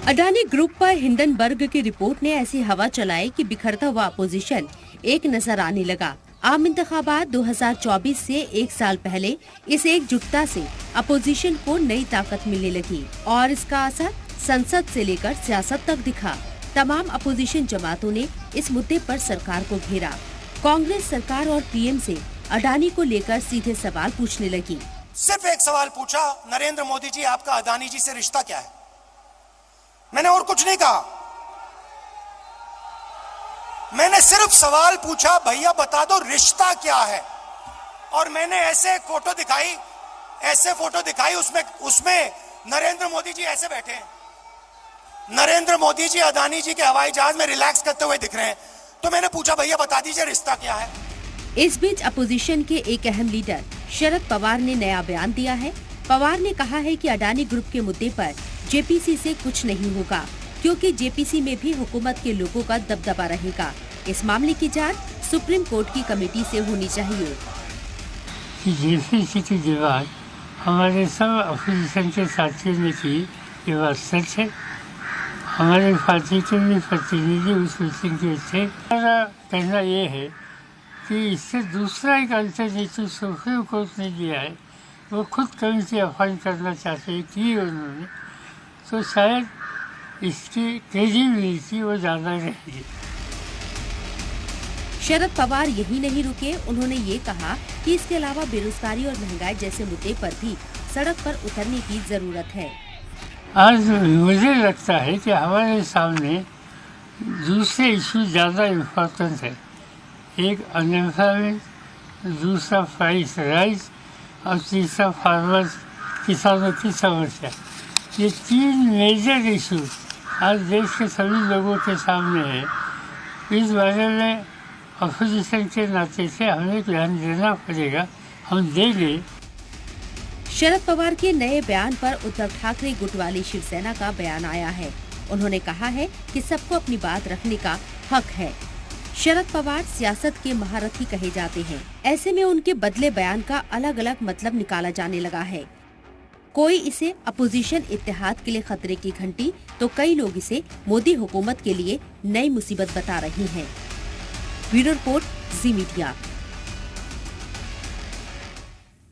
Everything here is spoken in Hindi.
अडानी ग्रुप पर हिंडनबर्ग की रिपोर्ट ने ऐसी हवा चलाई कि बिखरता हुआ अपोजिशन एक नजर आने लगा। आम इंतखाबात 2024 से एक साल पहले इस एकजुटता से अपोजिशन को नई ताकत मिलने लगी और इसका असर संसद से लेकर सियासत तक दिखा। तमाम अपोजिशन जमातों ने इस मुद्दे पर सरकार को घेरा। कांग्रेस सरकार और पीएम से अडानी को लेकर सीधे सवाल पूछने लगी। सिर्फ एक सवाल पूछा, नरेंद्र मोदी जी, आपका अडानी जी से रिश्ता क्या है? मैंने और कुछ नहीं कहा। मैंने सिर्फ सवाल पूछा, भैया बता दो रिश्ता क्या है। और मैंने ऐसे फोटो दिखाई, उसमें नरेंद्र मोदी जी ऐसे बैठे हैं। नरेंद्र मोदी जी अडानी जी के हवाई जहाज में रिलैक्स करते हुए दिख रहे हैं। तो मैंने पूछा, भैया बता दीजिए रिश्ता क्या है। इस बीच अपोजिशन के एक अहम लीडर शरद पवार ने नया बयान दिया है। पवार ने कहा है कि अडानी ग्रुप के मुद्दे पर जेपीसी से कुछ नहीं होगा, क्योंकि जेपीसी में भी हुकूमत के लोगों का दबदबा रहेगा। इस मामले की जांच सुप्रीम कोर्ट की कमेटी से होनी चाहिए। जेपीसी की दीवार हमारे सब अपोजिशन के साथियों ने की, ये बात सच है। हमारे पार्टी के भी प्रतिनिधि उस मीटिंग के थे। मेरा कहना ये है कि इससे दूसरा एक अल्टरनेटिव सुप्रीम कोर्ट ने दिया है, वो खुद कमेटी अपॉइंट करना चाहते हैं कि उन्होंने, तो शायद इसकी क्रेडिबिलिटी वो ज़्यादा रहेगी। शरद पवार यही नहीं रुके, उन्होंने ये कहा कि इसके अलावा बेरोजगारी और महंगाई जैसे मुद्दे पर भी सड़क पर उतरने की जरूरत है। आज मुझे लगता है कि हमारे सामने दूसरे इशू ज़्यादा इम्पोर्टेंट है। एक अनएम्प्लॉयमेंट, दूसरा प्राइस राइज और तीसरा फार्मर्स किसानों की समस्या। ये तीन मेजर इशू आज देश के सभी लोगों के सामने है। इस बारे में अपोजिशन के नाते से हमें ध्यान देना पड़ेगा, हम देंगे। शरद पवार के नए बयान पर उद्धव ठाकरे गुट वाली शिवसेना का बयान आया है। उन्होंने कहा है कि सबको अपनी बात रखने का हक है। शरद पवार सियासत के महारथी कहे जाते हैं, ऐसे में उनके बदले बयान का अलग अलग मतलब निकाला जाने लगा है। कोई इसे अपोजिशन इत्तेहाद के लिए खतरे की घंटी, तो कई लोग इसे मोदी हुकूमत के लिए नई मुसीबत बता रही हैं। ब्यूरो रिपोर्ट, जी मीडिया।